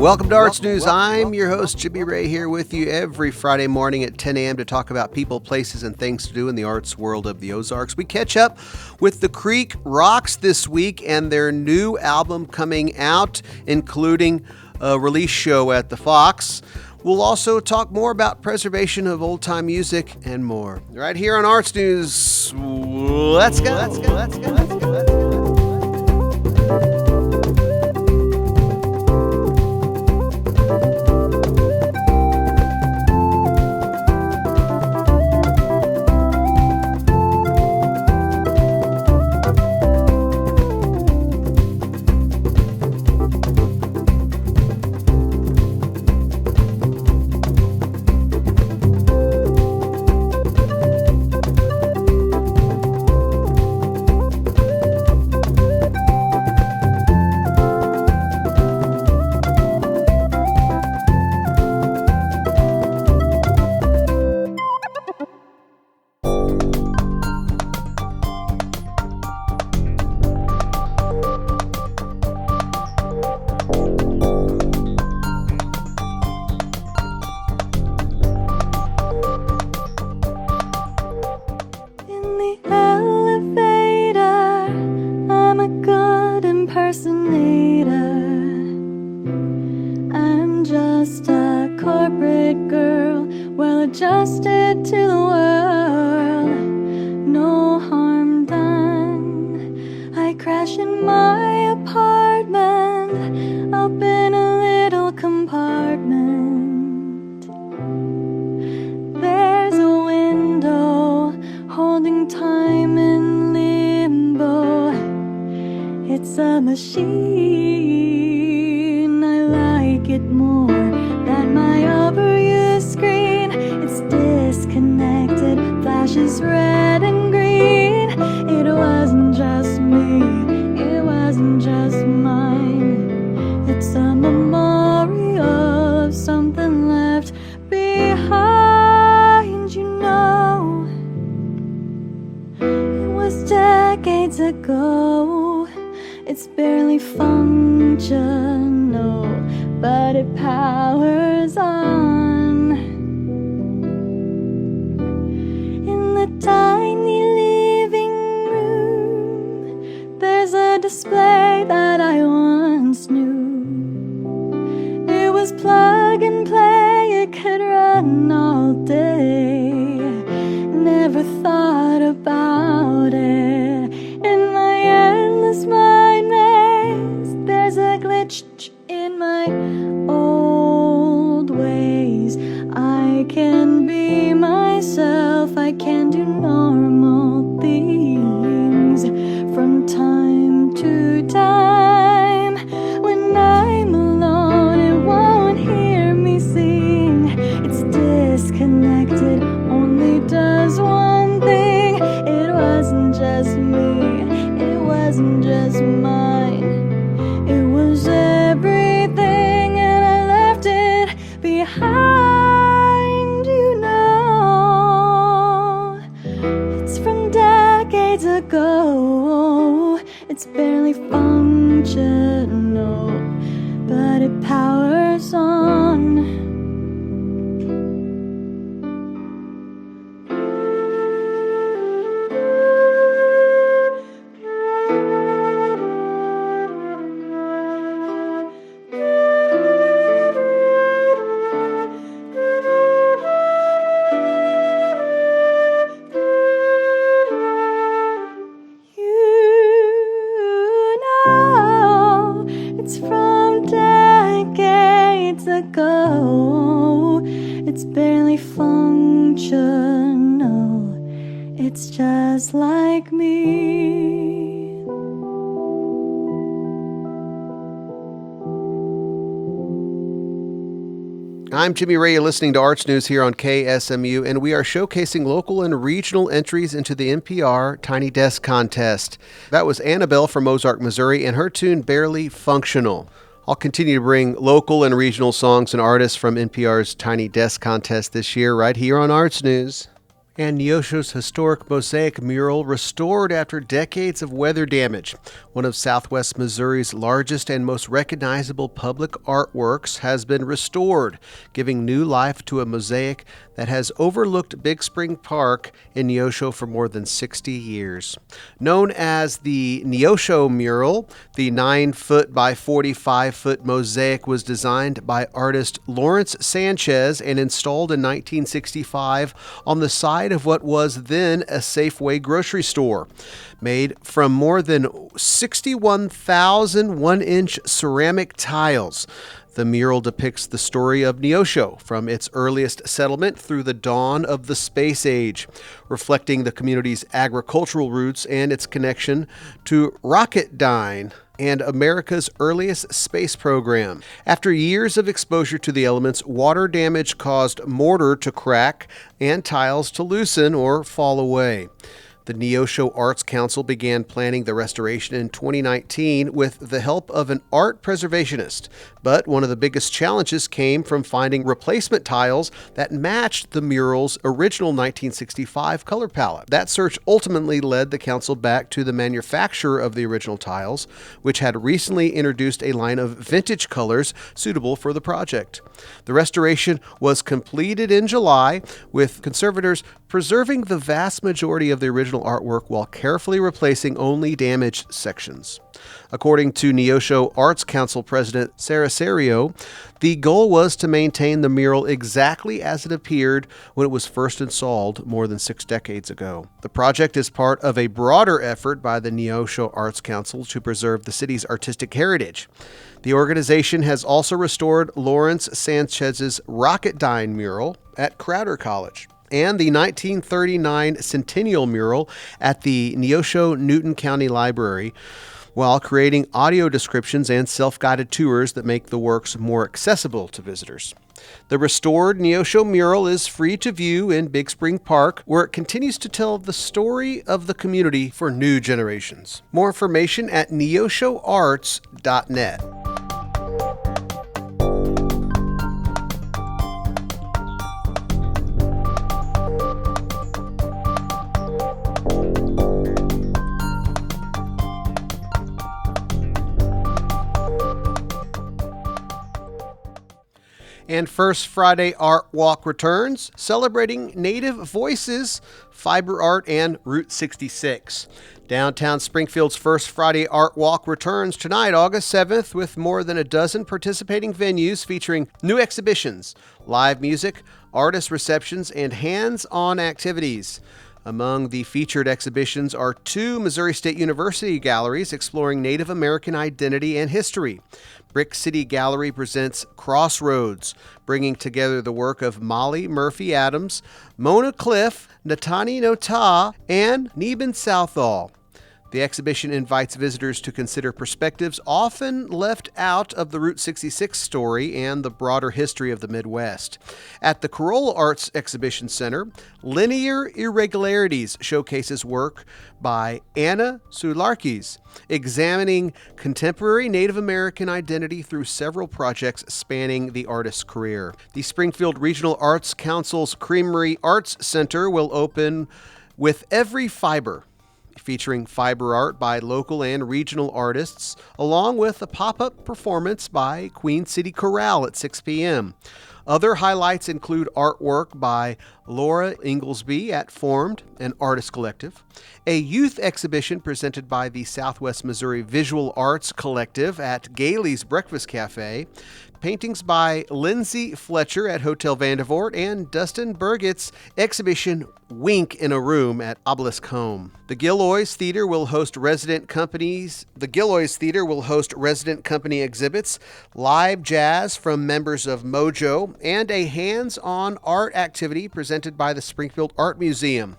Welcome to Arts News. I'm your host, Jimmy Ray, here with you every Friday morning at 10 a.m. to talk about people, places, and things to do in the arts world of the Ozarks. We catch up with the Creek Rocks this week and their new album coming out, including a release show at the Fox. We'll also talk more about preservation of old-time music and more. Right here on Arts News. Let's go. Let's go. Let's go. Let's go. Let's go. It's barely functional, but it powers on. In the tiny living room, there's a display that I once knew. It was plug and play, it could run all day. Never thought about it. In my endless mind maze, there's a glitch in my old ways. I can be myself, I can do normal things from time to time. When I'm alone, it won't hear me sing. It's disconnected, only does one thing. It wasn't just me, it wasn't just mine. It was everything, and I left it behind. You know, it's from decades ago. It's barely functional, but it powers on. It's from decades ago. It's barely functional. It's just like me. I'm Jimmy Ray. You're listening to Arts News here on KSMU, and we are showcasing local and regional entries into the NPR Tiny Desk Contest. That was Annabelle from Ozark, Missouri, and her tune Barely Functional. I'll continue to bring local and regional songs and artists from NPR's Tiny Desk Contest this year right here on Arts News. And Neosho's historic mosaic mural restored after decades of weather damage. One of Southwest Missouri's largest and most recognizable public artworks has been restored, giving new life to a mosaic that has overlooked Big Spring Park in Neosho for more than 60 years. Known as the Neosho mural, the 9-foot by 45-foot mosaic was designed by artist Lawrence Sanchez and installed in 1965 on the side of what was then a Safeway grocery store. Made from more than 61,000 one-inch ceramic tiles, the mural depicts the story of Neosho from its earliest settlement through the dawn of the space age, reflecting the community's agricultural roots and its connection to Rocketdyne and America's earliest space program. After years of exposure to the elements, water damage caused mortar to crack and tiles to loosen or fall away. The Neosho Arts Council began planning the restoration in 2019 with the help of an art preservationist, but one of the biggest challenges came from finding replacement tiles that matched the mural's original 1965 color palette. That search ultimately led the council back to the manufacturer of the original tiles, which had recently introduced a line of vintage colors suitable for the project. The restoration was completed in July, with conservators preserving the vast majority of the original artwork while carefully replacing only damaged sections. According to Neosho Arts Council President Sarah Serio, the goal was to maintain the mural exactly as it appeared when it was first installed more than 6 decades ago. The project is part of a broader effort by the Neosho Arts Council to preserve the city's artistic heritage. The organization has also restored Lawrence Sanchez's Rocketdyne mural at Crowder College and the 1939 Centennial mural at the Neosho Newton County Library, while creating audio descriptions and self-guided tours that make the works more accessible to visitors. The restored Neosho mural is free to view in Big Spring Park, where it continues to tell the story of the community for new generations. More information at neoshoarts.net. And First Friday Art Walk returns, celebrating Native voices, fiber art, and Route 66. Downtown Springfield's First Friday Art Walk returns tonight, August 7th, with more than a dozen participating venues featuring new exhibitions, live music, artist receptions, and hands-on activities. Among the featured exhibitions are 2 Missouri State University galleries exploring Native American identity and history. Brick City Gallery presents Crossroads, bringing together the work of Molly Murphy Adams, Mona Cliff, Natani Nota, and Neben Southall. The exhibition invites visitors to consider perspectives often left out of the Route 66 story and the broader history of the Midwest. At the Corolla Arts Exhibition Center, Linear Irregularities showcases work by Anna Sularkis, examining contemporary Native American identity through several projects spanning the artist's career. The Springfield Regional Arts Council's Creamery Arts Center will open with Every Fiber, featuring fiber art by local and regional artists, along with a pop-up performance by Queen City Chorale at 6 p.m. Other highlights include artwork by Laura Inglesby at Formed, an artist collective, a youth exhibition presented by the Southwest Missouri Visual Arts Collective at Gailey's Breakfast Cafe, paintings by Lindsay Fletcher at Hotel Vandervoort, and Dustin Burgett's exhibition Wink in a Room at Obelisk Home. The Gilloys Theater will host resident company exhibits, live jazz from members of Mojo, and a hands-on art activity presented by the Springfield Art Museum.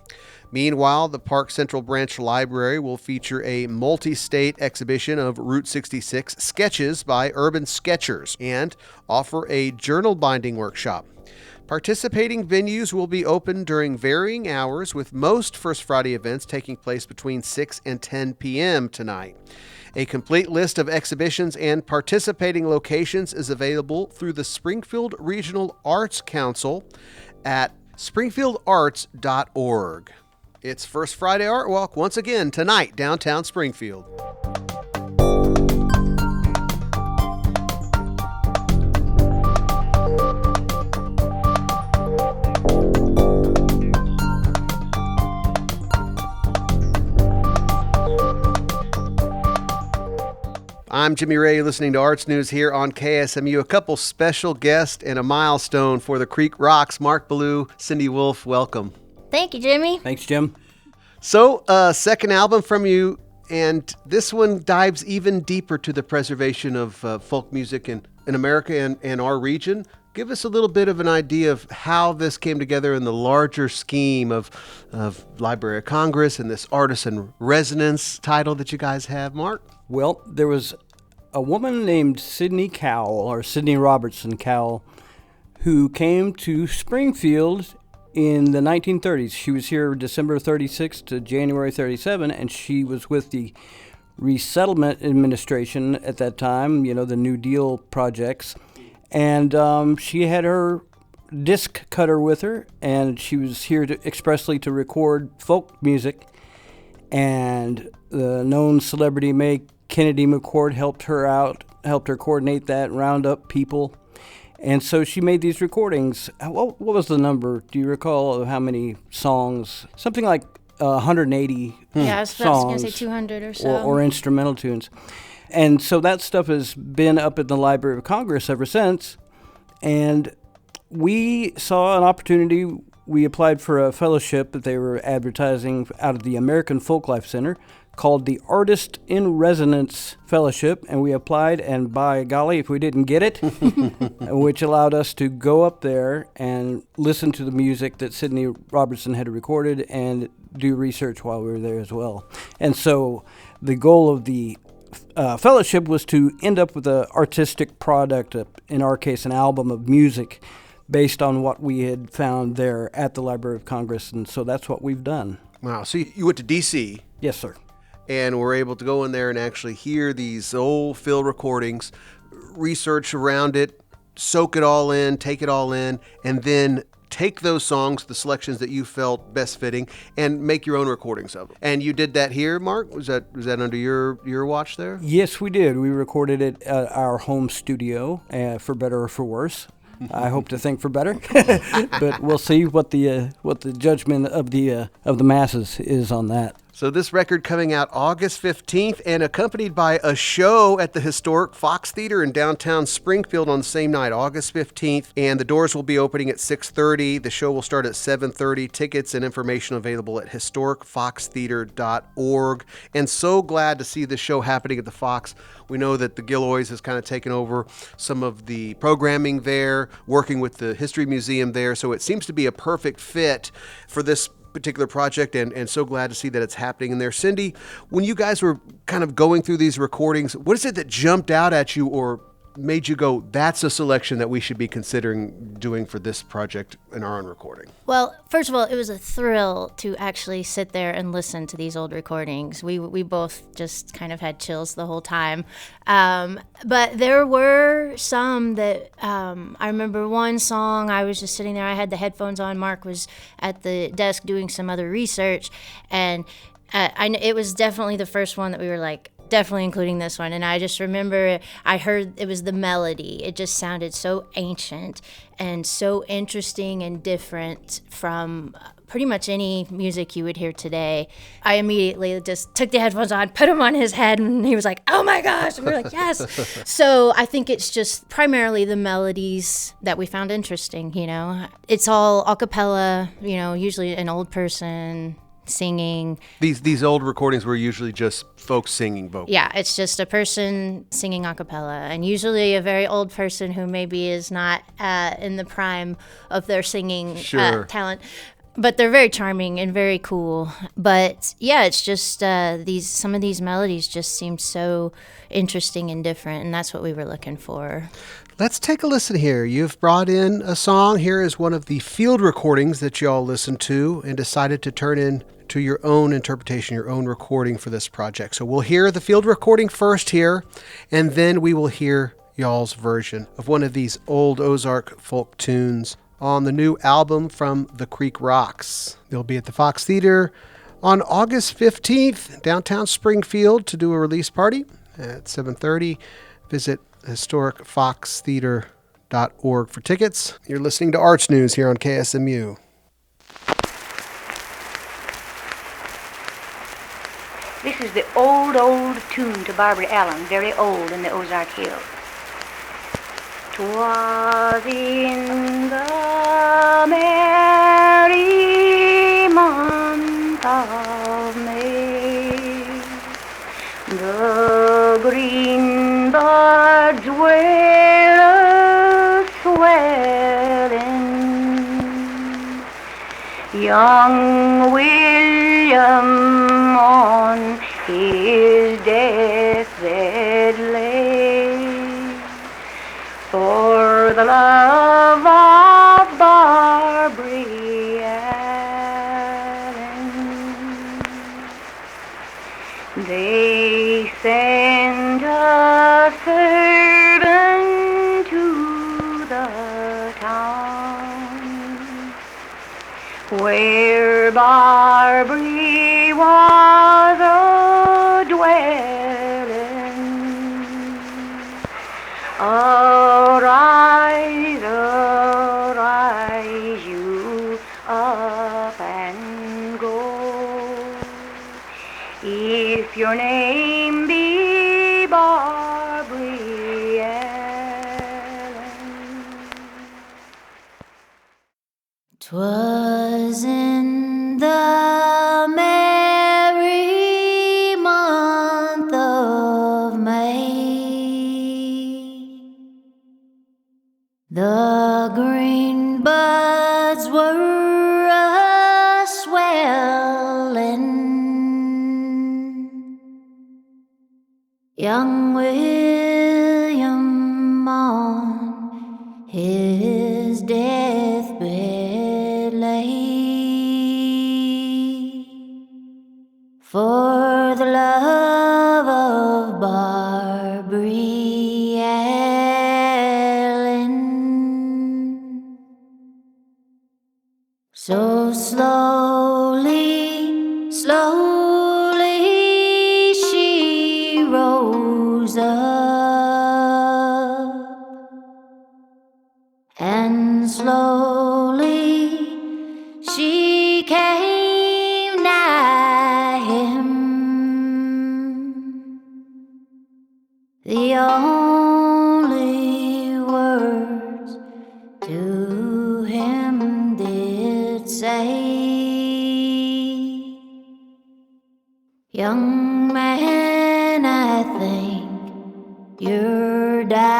Meanwhile, the Park Central Branch Library will feature a multi-state exhibition of Route 66 sketches by urban sketchers and offer a journal binding workshop. Participating venues will be open during varying hours, with most First Friday events taking place between 6 and 10 p.m. tonight. A complete list of exhibitions and participating locations is available through the Springfield Regional Arts Council at springfieldarts.org. It's First Friday Art Walk once again tonight, downtown Springfield. I'm Jimmy Ray, listening to Arts News here on KSMU. A couple special guests and a milestone for the Creek Rocks. Mark Ballou, Cindy Wolf, welcome. Thank you, Jimmy. Thanks, Jim. So, second album from you, and this one dives even deeper to the preservation of folk music in America and our region. Give us a little bit of an idea of how this came together in the larger scheme of Library of Congress and this Artist in Resonance title that you guys have, Mark. Well, there was a woman named Sidney Robertson Cowell, who came to Springfield in the 1930s. She was here December 36 to January 37, and she was with the Resettlement Administration at that time, the New Deal projects. And she had her disc cutter with her, and she was here expressly to record folk music. And the known celebrity May Kennedy McCord helped her coordinate that, round up people. And so she made these recordings. What was the number? Do you recall of how many songs? Something like 180 Yeah, I was songs. going to say 200 or so. Or instrumental tunes. And so that stuff has been up at the Library of Congress ever since. And we saw an opportunity. We applied for a fellowship that they were advertising out of the American Folklife Center called the Artist in Resonance Fellowship. And we applied, and by golly, if we didn't get it, which allowed us to go up there and listen to the music that Sidney Robertson had recorded and do research while we were there as well. And so the goal of the fellowship was to end up with an artistic product, in our case, an album of music based on what we had found there at the Library of Congress. And so that's what we've done. Wow. So you went to D.C. Yes, sir. And were able to go in there and actually hear these old field recordings, research around it, soak it all in, take it all in, and then take those songs, the selections that you felt best fitting, and make your own recordings of them. And you did that here, Mark? Was that under your watch there? Yes, we did. We recorded it at our home studio, for better or for worse. I hope to think for better, but we'll see what the judgment of the masses is on that. So this record coming out August 15th and accompanied by a show at the historic Fox Theater in downtown Springfield on the same night, August 15th. And the doors will be opening at 6:30. The show will start at 7:30. Tickets and information available at historicfoxtheater.org. And so glad to see this show happening at the Fox. We know that the Gilloys has kind of taken over some of the programming there, working with the History Museum there. So it seems to be a perfect fit for this particular project, and so glad to see that it's happening in there. Cindy, when you guys were kind of going through these recordings, what is it that jumped out at you or made you go, that's a selection that we should be considering doing for this project in our own recording? Well, first of all, it was a thrill to actually sit there and listen to these old recordings. We both just kind of had chills the whole time. But there were some that I remember one song, I was just sitting there, I had the headphones on, Mark was at the desk doing some other research, and it was definitely the first one that we were like, definitely including this one. And I just remember I heard it was the melody. It just sounded so ancient and so interesting and different from pretty much any music you would hear today. I immediately just took the headphones on, put them on his head, and he was like, oh my gosh. And we were like, yes. So I think it's just primarily the melodies that we found interesting, It's all a cappella, usually an old person singing. These old recordings were usually just folks singing vocals. Yeah, it's just a person singing a cappella, and usually a very old person who maybe is not in the prime of their singing talent. But they're very charming and very cool. But yeah, it's just some of these melodies just seem so interesting and different, and that's what we were looking for. Let's take a listen here. You've brought in a song. Here is one of the field recordings that y'all listened to and decided to turn into your own interpretation, your own recording for this project. So we'll hear the field recording first here, and then we will hear y'all's version of one of these old Ozark folk tunes, on the new album from The Creek Rocks. They'll be at the Fox Theater on August 15th, downtown Springfield, to do a release party at 7:30. Visit historicfoxtheater.org for tickets. You're listening to Arts News here on KSMU. This is the old tune to Barbara Allen, very old in the Ozark Hills. 'Twas in the merry month of May, the green buds were a-swelling, young William on his deathbed lay, for the love of Barbary Allen. They sent a servant to the town where Barbary was a-dwelling. Arise, arise, you up and go, if your name be Barbary Allen. 'Twas in the merry month of May, the green buds were a-swelling, young William on his deathbed lay, for the love of Barbary Allen. So slowly, slowly she rose up, and slowly she came nigh him. The only words to him did say, young man, I think you're dying.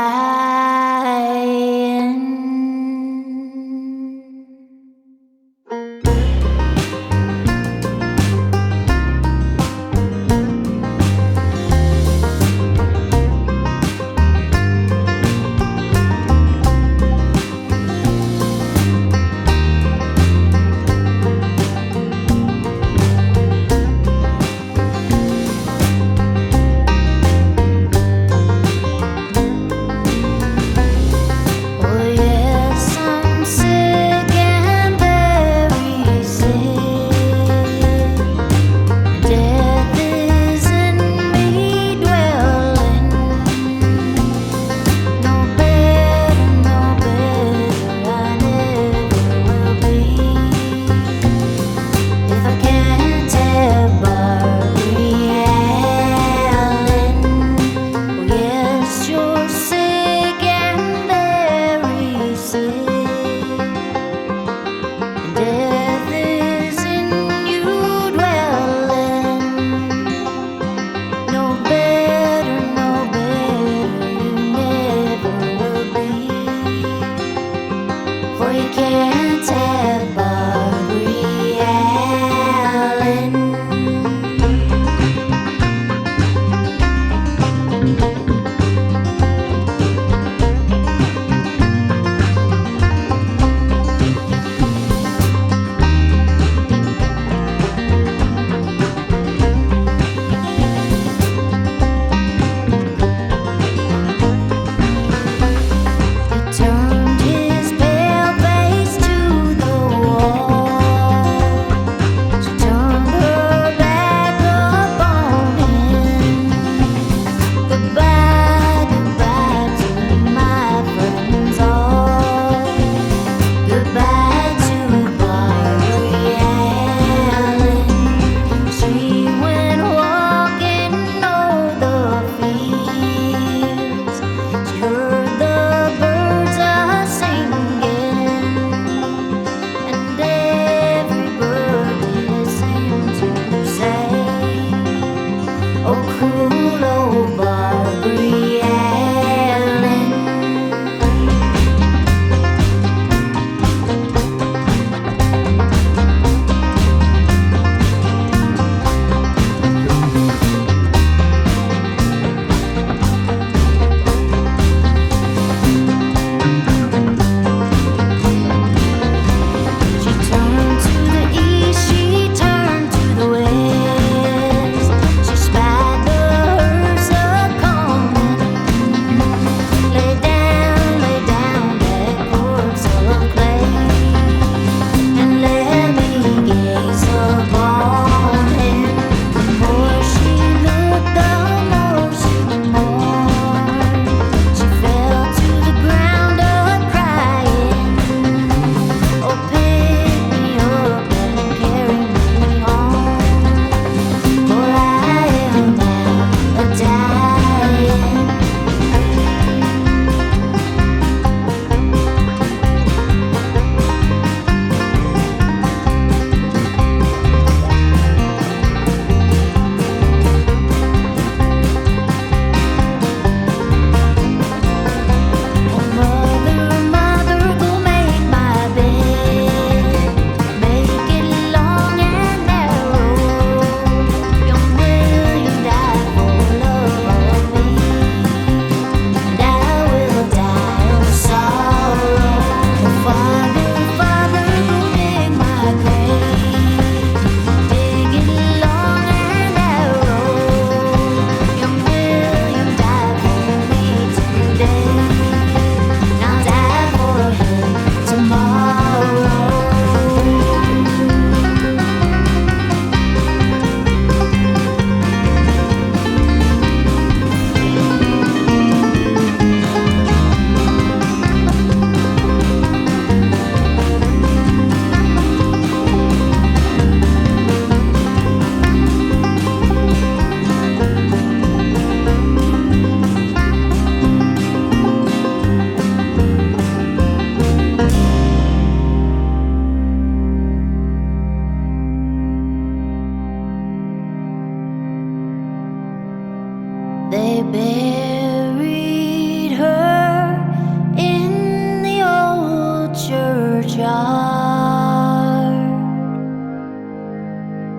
Turned his pale face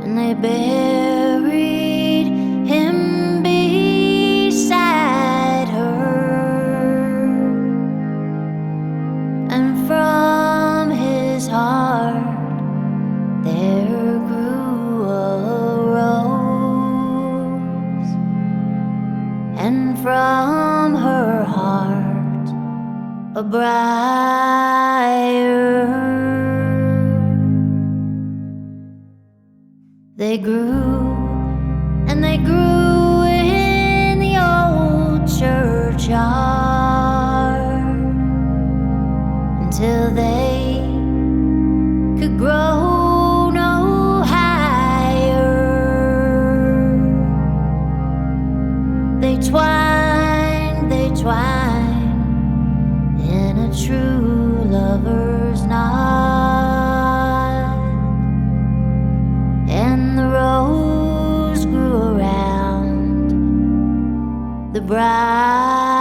and they buried him beside her, and from his heart there grew a rose, and from her heart a briar. They grew and they grew in the old churchyard until they could grow no higher. They twined in a true lover's knot, and the rose grew around the briar.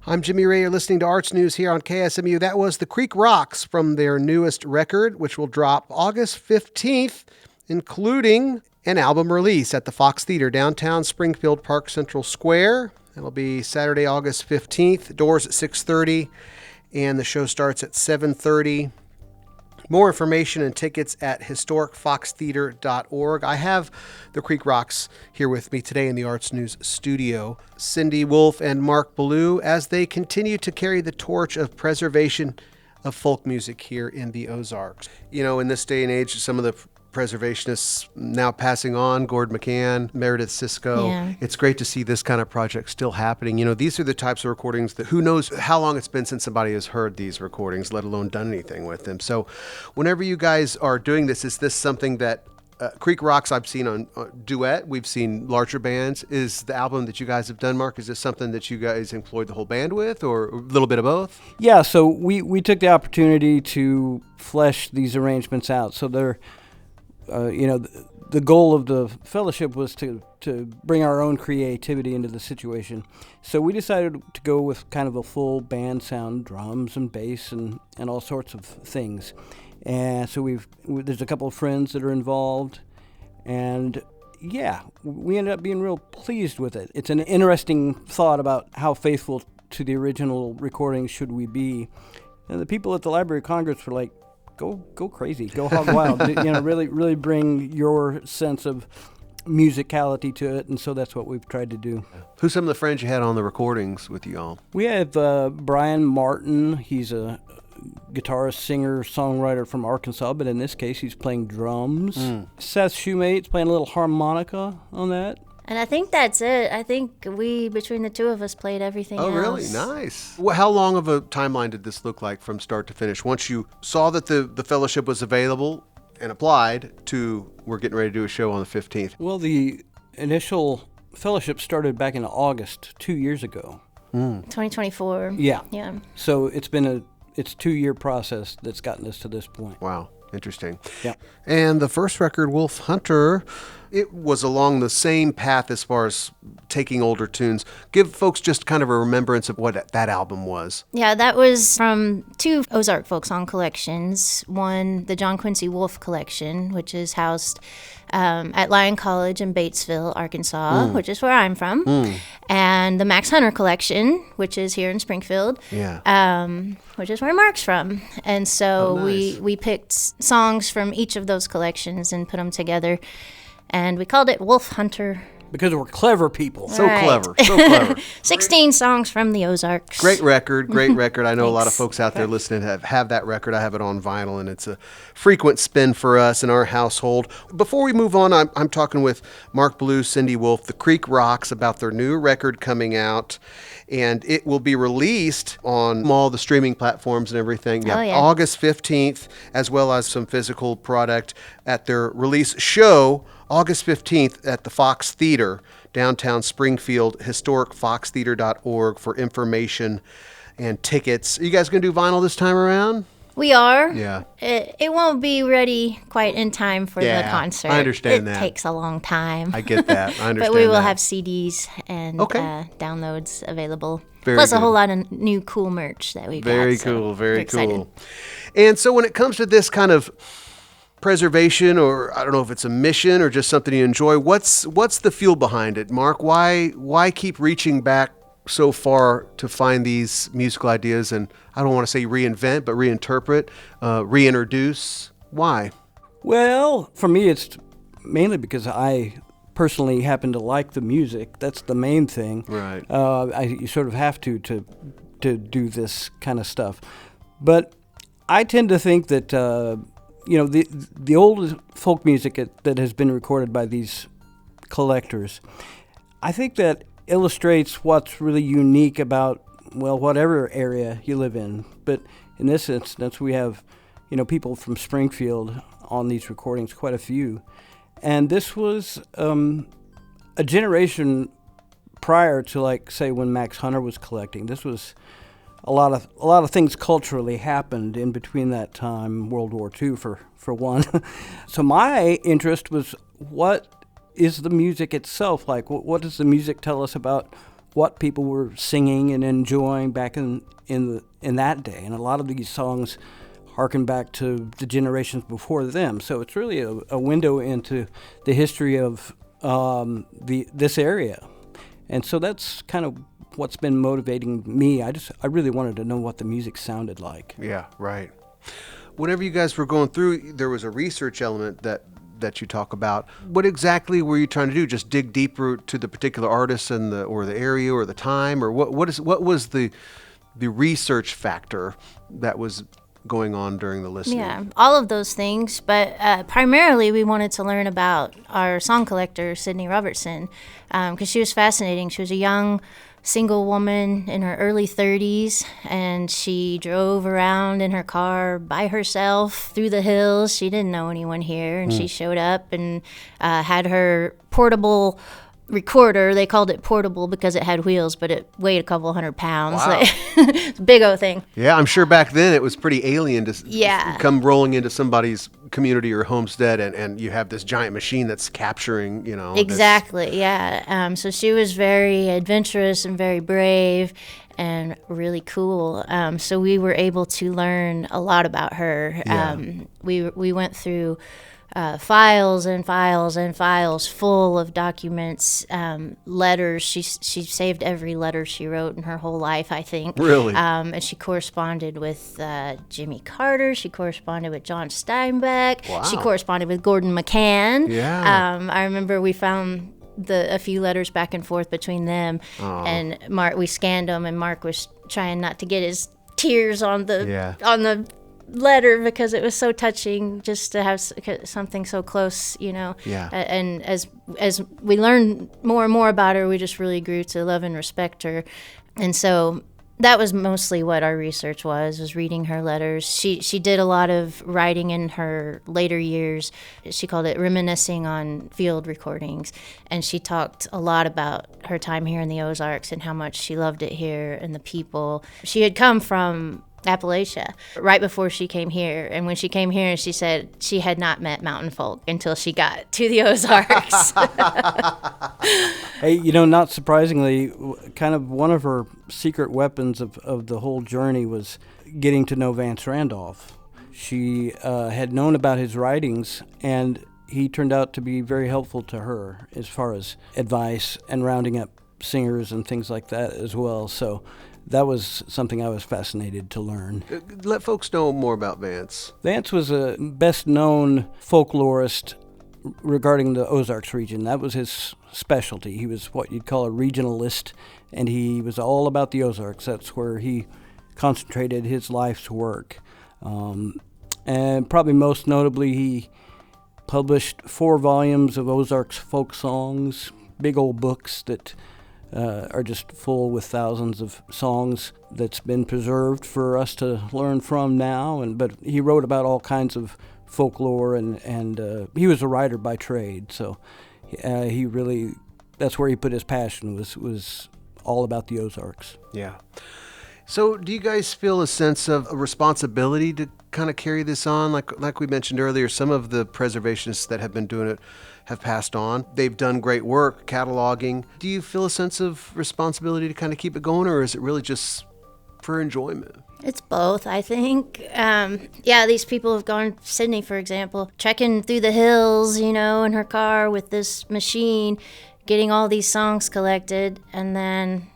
I'm Jimmy Ray. You're listening to Arts News here on KSMU. That was the Creek Rocks from their newest record, which will drop August 15th, including an album release at the Fox Theater, downtown Springfield, Park Central Square. That'll be Saturday, August 15th. Doors at 6:30, and the show starts at 7:30. More information and tickets at historicfoxtheater.org. I have the Creek Rocks here with me today in the Arts News studio. Cindy Wolf and Mark Ballou, as they continue to carry the torch of preservation of folk music here in the Ozarks. You know, in this day and age, some of the preservationists now passing on, Gord McCann, Meredith Sisko. Yeah. It's great to see this kind of project still happening. You know, these are the types of recordings that who knows how long it's been since somebody has heard these recordings, let alone done anything with them. So whenever you guys are doing this, is this something that Creek Rocks I've seen on duet, we've seen larger bands. Is the album that you guys have done, Mark, is this something that you guys employed the whole band with, or a little bit of both? Yeah, so we took the opportunity to flesh these arrangements out. So they're the goal of the fellowship was to bring our own creativity into the situation. So we decided to go with kind of a full band sound, drums and bass and all sorts of things. And so there's a couple of friends that are involved, and yeah, we ended up being real pleased with it. It's an interesting thought about how faithful to the original recording should we be. And the people at the Library of Congress were like, Go crazy, go hog wild. Really bring your sense of musicality to it, and so that's what we've tried to do. Who's some of the friends you had on the recordings with you all? We have Brian Martin. He's a guitarist, singer, songwriter from Arkansas, but in this case, he's playing drums. Seth Shoemate's playing a little harmonica on that. And I think that's it. I think between the two of us, played everything else. Oh, really? Nice. Well, how long of a timeline did this look like from start to finish? Once you saw that the fellowship was available and applied to, we're getting ready to do a show on the 15th. Well, the initial fellowship started back in August 2 years ago. 2024. Yeah. Yeah. So it's been a 2-year process that's gotten us to this point. Wow. Interesting. Yeah. And the first record, Wolf Hunter, it was along the same path as far as taking older tunes. Give folks just kind of a remembrance of what that album was. Yeah, that was from 2 Ozark folk song collections. One, the John Quincy Wolf collection, which is housed at Lyon College in Batesville, Arkansas, which is where I'm from. And the Max Hunter collection, which is here in Springfield, which is where Mark's from. And so nice. we picked songs from each of those collections and put them together. And we called it Wolf Hunter because we're clever people. So Right. clever, so clever. 16 songs from the Ozarks. Great record, great record. I know a lot of Thanks. folks out there listening have that record. I have it on vinyl, and it's a frequent spin for us in our household. Before we move on, I'm talking with Mark Blue, Cindy Wolf, The Creek Rocks, about their new record coming out, and it will be released on all the streaming platforms and everything. Oh, yeah. August 15th, as well as some physical product at their release show, August 15th at the Fox Theater, downtown Springfield, historicfoxtheater.org for information and tickets. Are you guys going to do vinyl this time around? We are. Yeah. It won't be ready quite in time for Yeah, the concert. I understand it that. It takes a long time. I get that. I understand But we will that. have CDs and Okay. downloads available. Very Plus good. a whole lot of new cool merch that we've got. Very so cool, we're very excited. cool. And so when it comes to this kind of preservation, or I don't know if it's a mission or just something you enjoy, what's the fuel behind it, Mark? Why keep reaching back so far to find these musical ideas, and I don't want to say reinvent, but reinterpret, reintroduce? Why? Well, for me, it's mainly because I personally happen to like the music. That's the main thing. Right. You sort of have to do this kind of stuff. But I tend to think that the old folk music that has been recorded by these collectors, I think that illustrates what's really unique about, well, whatever area you live in. But in this instance, we have, people from Springfield on these recordings, quite a few. And this was a generation prior to, like, say, when Max Hunter was collecting. This was a lot of things culturally happened in between that time, World War II for one. So my interest was, what is the music itself like? What does the music tell us about what people were singing and enjoying back in that day? And a lot of these songs harken back to the generations before them. So it's really a window into the history of this area. And so that's kind of what's been motivating me. I really wanted to know what the music sounded like. Yeah, right. Whenever you guys were going through, there was a research element that you talk about. What exactly were you trying to do? Just dig deeper to the particular artist or the area or the time, or what was the research factor that was going on during the listening? Yeah, all of those things. But primarily, we wanted to learn about our song collector, Sydney Robertson, because she was fascinating. She was a young single woman in her early 30s, and she drove around in her car by herself through the hills. She didn't know anyone here, and she showed up and had her portable recorder. They called it portable because it had wheels, but it weighed a couple 100 pounds. Wow. It's a big old thing. Yeah, I'm sure back then it was pretty alien to Yeah. come rolling into somebody's community or homestead, and you have this giant machine that's capturing, this- Exactly, yeah. So she was very adventurous and very brave and really cool. So we were able to learn a lot about her. Yeah. We went through files and files and files full of documents, letters. She saved every letter she wrote in her whole life, I think. Really? And she corresponded with Jimmy Carter. She corresponded with John Steinbeck. Wow. She corresponded with Gordon McCann. Yeah. I remember we found a few letters back and forth between them, and Mark. We scanned them, and Mark was trying not to get his tears on the letter because it was so touching just to have something so close, Yeah. And as we learned more and more about her, we just really grew to love and respect her. And so that was mostly what our research was reading her letters. She did a lot of writing in her later years. She called it reminiscing on field recordings, and she talked a lot about her time here in the Ozarks and how much she loved it here and the people. She had come from Appalachia right before she came here, and when she came here, she said she had not met mountain folk until she got to the Ozarks. Hey, not surprisingly, kind of one of her secret weapons of the whole journey was getting to know Vance Randolph. She had known about his writings, and he turned out to be very helpful to her as far as advice and rounding up singers and things like that as well. So that was something I was fascinated to learn. Let folks know more about Vance. Vance was a best-known folklorist regarding the Ozarks region. That was his specialty. He was what you'd call a regionalist, and he was all about the Ozarks. That's where he concentrated his life's work. And probably most notably, he published 4 volumes of Ozarks folk songs, big old books that are just full with thousands of songs that's been preserved for us to learn from now. But he wrote about all kinds of folklore, and he was a writer by trade, so he really, that's where he put his passion, was all about the Ozarks. Yeah. So do you guys feel a sense of a responsibility to kind of carry this on? Like we mentioned earlier, some of the preservationists that have been doing it have passed on. They've done great work cataloging. Do you feel a sense of responsibility to kind of keep it going, or is it really just for enjoyment? It's both, I think. These people have gone, Sydney, for example, trekking through the hills, in her car with this machine, getting all these songs collected, and then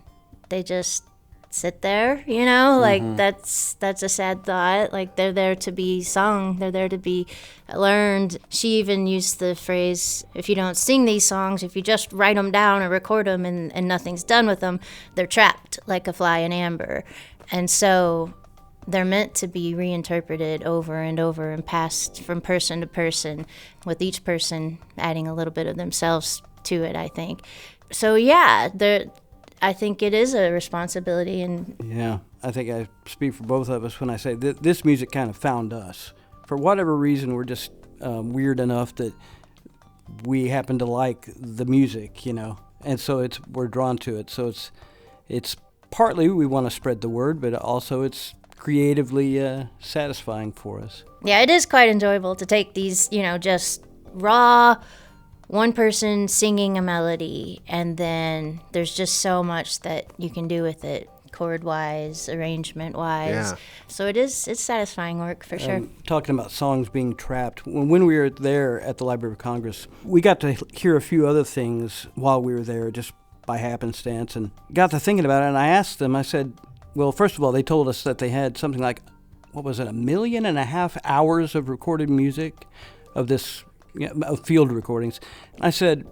they just sit there, that's a sad thought. Like, they're there to be sung, they're there to be learned. She even used the phrase, if you don't sing these songs, if you just write them down or record them and nothing's done with them, they're trapped like a fly in amber. And so they're meant to be reinterpreted over and over and passed from person to person, with each person adding a little bit of themselves to it, I think. So I think it is a responsibility. Yeah, I think I speak for both of us when I say this music kind of found us. For whatever reason, we're just weird enough that we happen to like the music, and so we're drawn to it. So it's partly we want to spread the word, but also it's creatively satisfying for us. Yeah, it is quite enjoyable to take these, just raw, one person singing a melody, and then there's just so much that you can do with it, chord-wise, arrangement-wise. Yeah. So it's satisfying work for sure. Talking about songs being trapped, when we were there at the Library of Congress, we got to hear a few other things while we were there, just by happenstance, and got to thinking about it, and I asked them, I said, well, first of all, they told us that they had something like, 1.5 million hours of recorded music of this, of field recordings. And I said,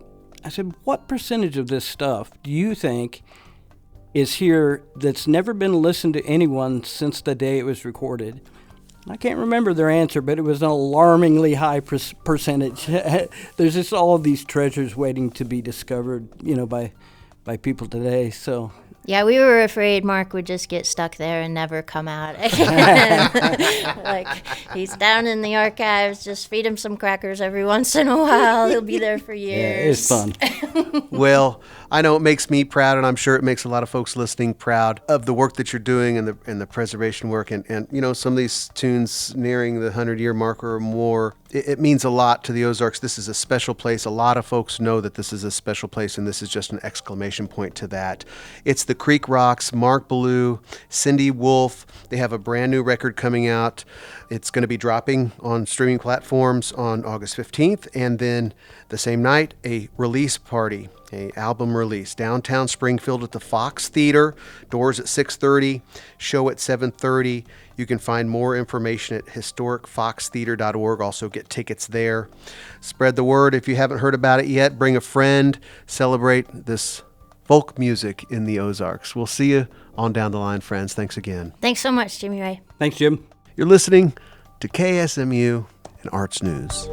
what percentage of this stuff do you think is here that's never been listened to anyone since the day it was recorded? I can't remember their answer, but it was an alarmingly high percentage. There's just all of these treasures waiting to be discovered, by people today. So yeah, we were afraid Mark would just get stuck there and never come out again. Like, he's down in the archives, just feed him some crackers every once in a while. He'll be there for years. Yeah, it's fun. Well, I know it makes me proud, and I'm sure it makes a lot of folks listening proud of the work that you're doing and the preservation work. And some of these tunes nearing the 100-year marker or more, it means a lot to the Ozarks. This is a special place. A lot of folks know that this is a special place, and this is just an exclamation point to that. It's the Creek Rocks, Mark Ballou, Cindy Wolf. They have a brand new record coming out. It's going to be dropping on streaming platforms on August 15th, and then the same night, a release party, a album release, downtown Springfield at the Fox Theater. Doors at 6:30, show at 7:30. You can find more information at historicfoxtheater.org. Also get tickets there. Spread the word if you haven't heard about it yet. Bring a friend. Celebrate this folk music in the Ozarks. We'll see you on down the line, friends. Thanks again. Thanks so much, Jimmy Ray. Thanks, Jim. You're listening to KSMU and Arts News.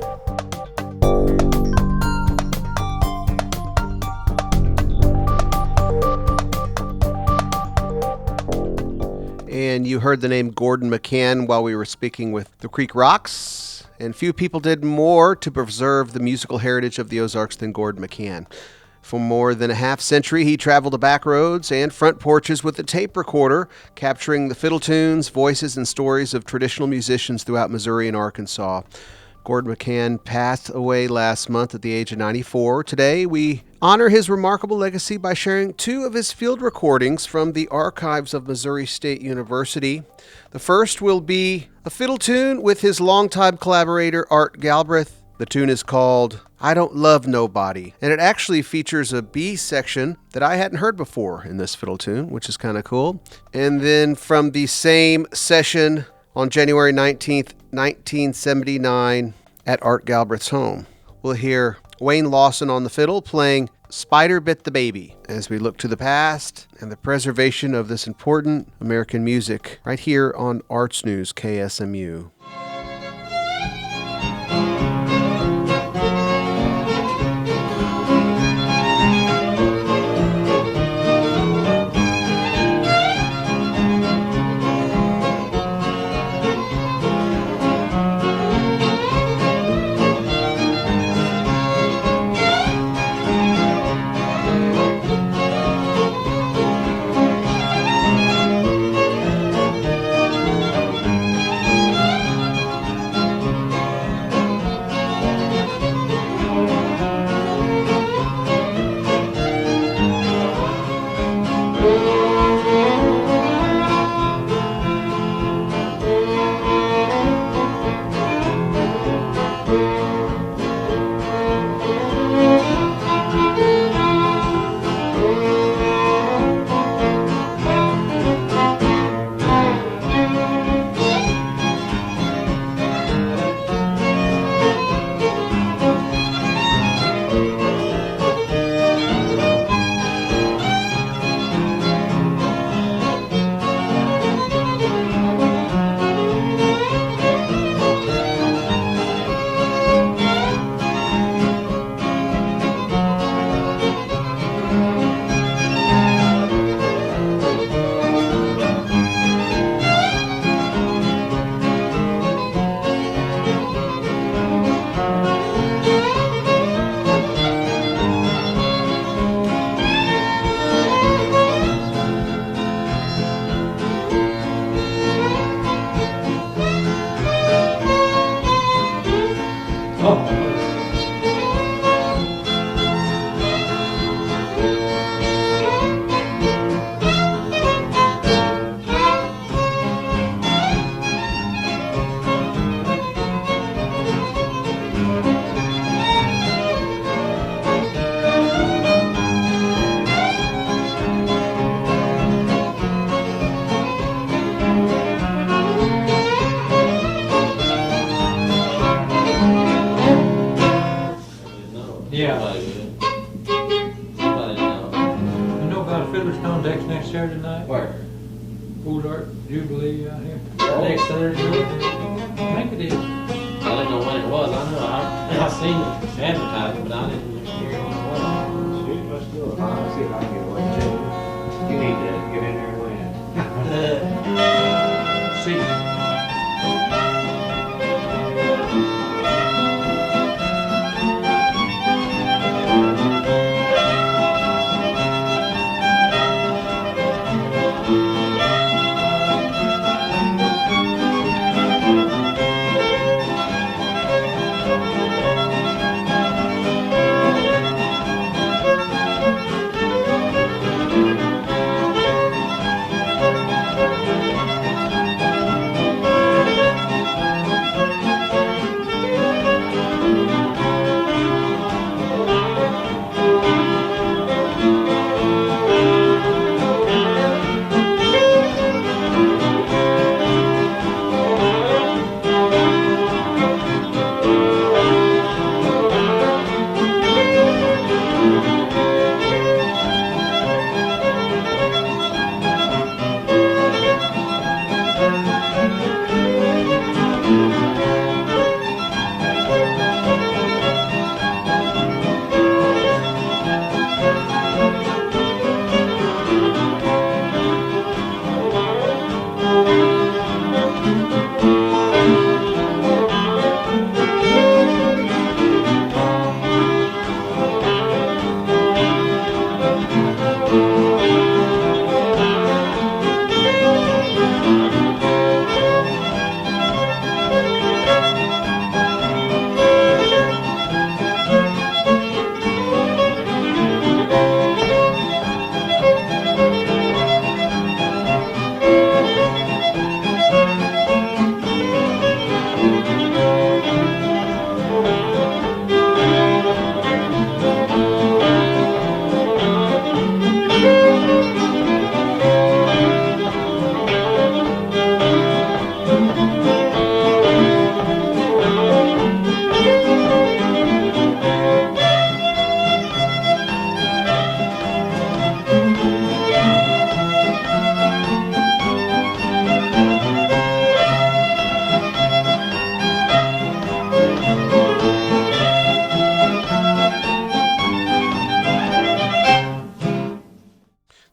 And you heard the name Gordon McCann while we were speaking with the Creek Rocks. And few people did more to preserve the musical heritage of the Ozarks than Gordon McCann. For more than a half century, he traveled the back roads and front porches with a tape recorder, capturing the fiddle tunes, voices, and stories of traditional musicians throughout Missouri and Arkansas. Gordon McCann passed away last month at the age of 94. Today, we honor his remarkable legacy by sharing 2 of his field recordings from the archives of Missouri State University. The first will be a fiddle tune with his longtime collaborator, Art Galbraith. The tune is called I Don't Love Nobody, and it actually features a B section that I hadn't heard before in this fiddle tune, which is kind of cool. And then from the same session on January 19th, 1979, at Art Galbraith's home, We'll hear Wayne Lawson on the fiddle playing Spider Bit the Baby as we look to the past and the preservation of this important American music right here on Arts News KSMU. Saturday night? Where? Old Art Jubilee out here. Next Thursday? I think it is. I didn't know when it was. I know I seen it advertised, but I didn't hear when it was. Shoot, let's do it. I'll see if I can get away with it. You need to get in there and win. See.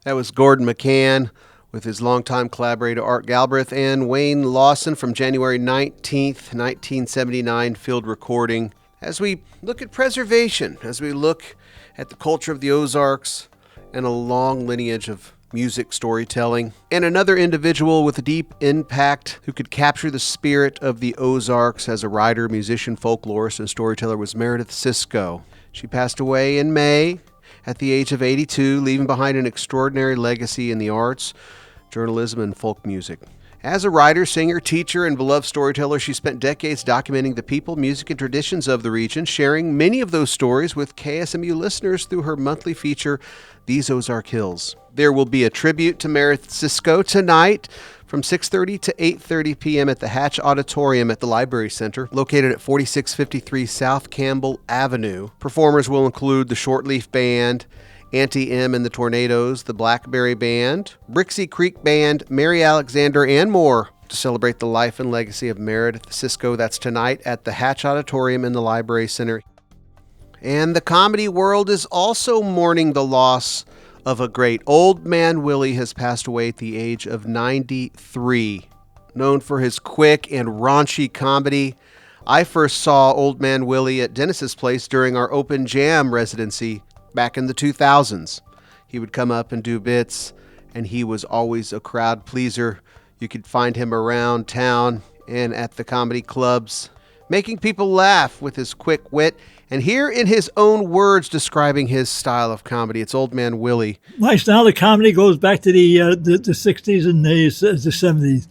That was Gordon McCann with his longtime collaborator Art Galbraith and Wayne Lawson from January 19th, 1979 field recording. As we look at preservation, as we look at the culture of the Ozarks and a long lineage of music storytelling, and another individual with a deep impact who could capture the spirit of the Ozarks as a writer, musician, folklorist, and storyteller was Meredith Sisko. She passed away in May at the age of 82, leaving behind an extraordinary legacy in the arts, journalism, and folk music. As a writer, singer, teacher, and beloved storyteller, she spent decades documenting the people, music, and traditions of the region, sharing many of those stories with KSMU listeners through her monthly feature, These Ozark Hills. There will be a tribute to Meredith Sisko tonight from 6:30 to 8:30 p.m. at the Hatch Auditorium at the Library Center, located at 4653 South Campbell Avenue. Performers will include the Shortleaf Band, Auntie M and the Tornadoes, the Blackberry Band, Brixie Creek Band, Mary Alexander, and more to celebrate the life and legacy of Meredith Sisko. That's tonight at the Hatch Auditorium in the Library Center. And the comedy world is also mourning the loss of a great. Old Man Willie has passed away at the age of 93. Known for his quick and raunchy comedy, I first saw Old Man Willie at Dennis's Place during our Open Jam residency back in the 2000s. He would come up and do bits, and he was always a crowd pleaser. You could find him around town and at the comedy clubs, making people laugh with his quick wit. And here in his own words describing his style of comedy, it's Old Man Willie. My style of comedy goes back to the 60s and the 70s.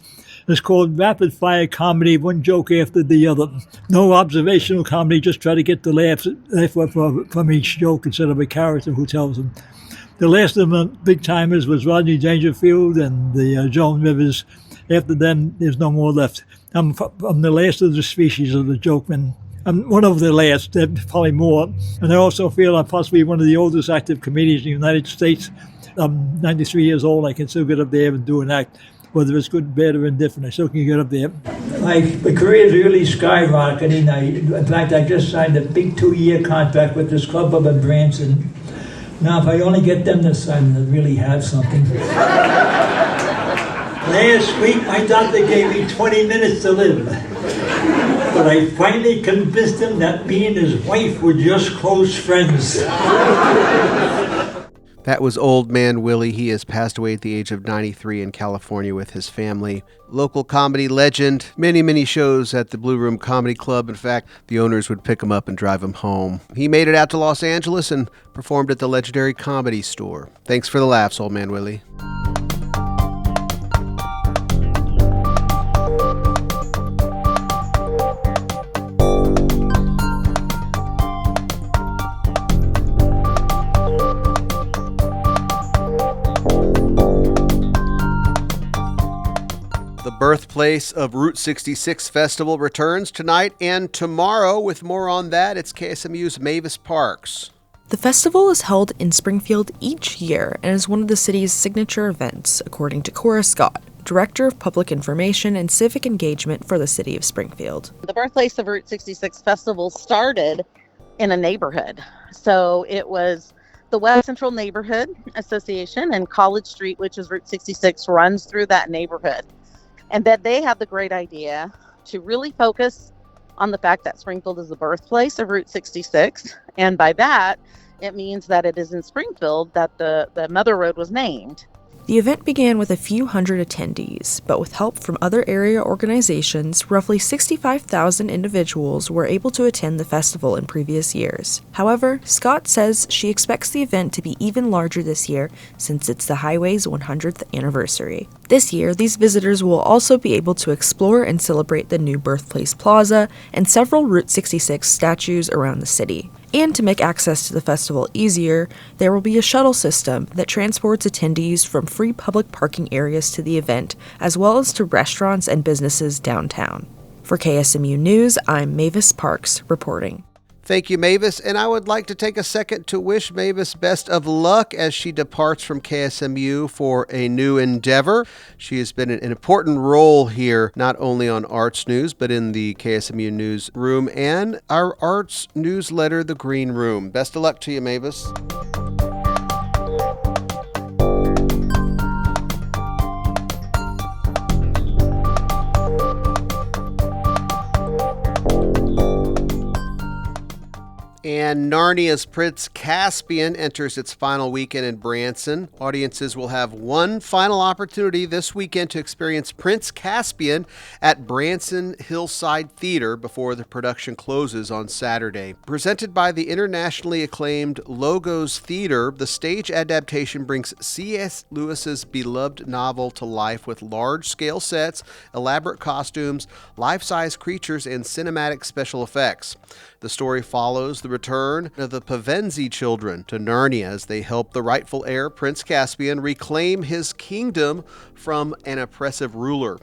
It's called rapid fire comedy, one joke after the other. No observational comedy, just try to get the laugh from each joke instead of a character who tells them. The last of the big timers was Rodney Dangerfield and the Joan Rivers. After them, there's no more left. I'm the last of the species of the jokeman. I'm one of the last, probably more. And I also feel I'm possibly one of the oldest active comedians in the United States. I'm 93 years old. I can still get up there and do an act. Whether it's good, bad, or indifferent, I still can get up there. My career is really skyrocketing. In fact, I just signed a big 2-year contract with this club up in Branson. Now, if I only get them to sign, I'll really have something. Last week, my doctor gave me 20 minutes to live. But I finally convinced him that me and his wife were just close friends. That was Old Man Willie. He has passed away at the age of 93 in California with his family. Local comedy legend. Many shows at the Blue Room Comedy Club. In fact, the owners would pick him up and drive him home. He made it out to Los Angeles and performed at the legendary Comedy Store. Thanks for the laughs, Old Man Willie. The birthplace of Route 66 Festival returns tonight and tomorrow. With more on that, it's KSMU's Mavis Parks. The festival is held in Springfield each year and is one of the city's signature events, according to Cora Scott, Director of Public Information and Civic Engagement for the City of Springfield. The birthplace of Route 66 Festival started in a neighborhood. So it was the West Central Neighborhood Association, and College Street, which is Route 66, runs through that neighborhood. And that they had the great idea to really focus on the fact that Springfield is the birthplace of Route 66. And by that, it means that it is in Springfield that the Mother Road was named. The event began with a few hundred attendees, but with help from other area organizations, roughly 65,000 individuals were able to attend the festival in previous years. However, Scott says she expects the event to be even larger this year since it's the highway's 100th anniversary. This year, these visitors will also be able to explore and celebrate the new Birthplace Plaza and several Route 66 statues around the city. And to make access to the festival easier, there will be a shuttle system that transports attendees from free public parking areas to the event, as well as to restaurants and businesses downtown. For KSMU News, I'm Mavis Parks reporting. Thank you, Mavis, and I would like to take a second to wish Mavis best of luck as she departs from KSMU for a new endeavor. She has been an important role here, not only on Arts News, but in the KSMU newsroom and our arts newsletter, The Green Room. Best of luck to you, Mavis. And Narnia's Prince Caspian enters its final weekend in Branson. Audiences will have one final opportunity this weekend to experience Prince Caspian at Branson Hillside Theater before the production closes on Saturday. Presented by the internationally acclaimed Logos Theater, the stage adaptation brings C.S. Lewis's beloved novel to life with large-scale sets, elaborate costumes, life-size creatures, and cinematic special effects. The story follows the return of the Pevensie children to Narnia as they help the rightful heir, Prince Caspian, reclaim his kingdom from an oppressive ruler.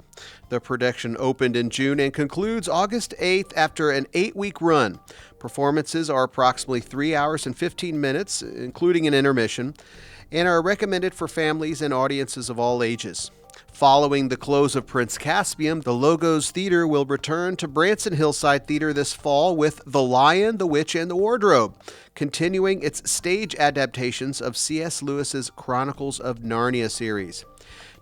The production opened in June and concludes August 8th after an 8-week run. Performances are approximately 3 hours and 15 minutes, including an intermission, and are recommended for families and audiences of all ages. Following the close of Prince Caspian, the Logos Theater will return to Branson Hillside Theater this fall with The Lion, the Witch, and the Wardrobe, continuing its stage adaptations of C.S. Lewis's Chronicles of Narnia series.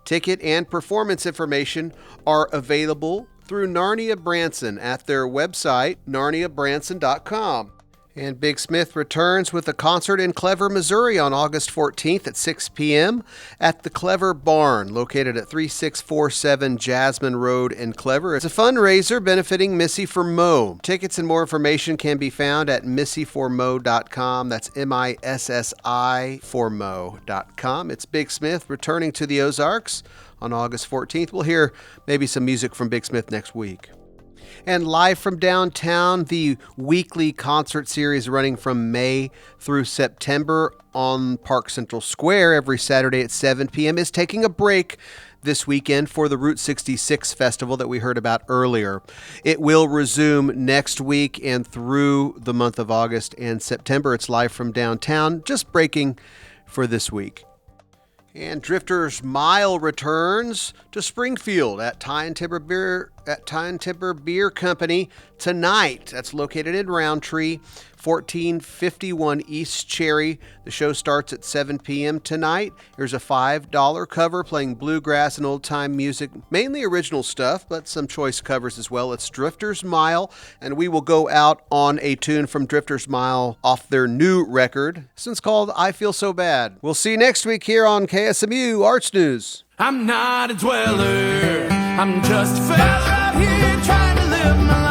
Ticket and performance information are available through Narnia Branson at their website, narniabranson.com. And Big Smith returns with a concert in Clever, Missouri on August 14th at 6 p.m. at the Clever Barn, located at 3647 Jasmine Road in Clever. It's a fundraiser benefiting Missy for Mo. Tickets and more information can be found at missyformo.com. That's MISSI for Mo.com. It's Big Smith returning to the Ozarks on August 14th. We'll hear maybe some music from Big Smith next week. And live from downtown, the weekly concert series running from May through September on Park Central Square every Saturday at 7 p.m. is taking a break this weekend for the Route 66 Festival that we heard about earlier. It will resume next week and through the month of August and September. It's live from downtown, just breaking for this week. And Drifter's Mile returns to Springfield at Tie and Timber Beer Company tonight. That's located in Roundtree, 1451 East Cherry. The show starts at 7 p.m. tonight. There's a $5 cover playing bluegrass and old-time music, mainly original stuff, but some choice covers as well. It's Drifter's Mile, and we will go out on a tune from Drifter's Mile off their new record. This one's called I Feel So Bad. We'll see you next week here on KSMU Arts News. I'm not a dweller, I'm just a fella out here trying to live my life.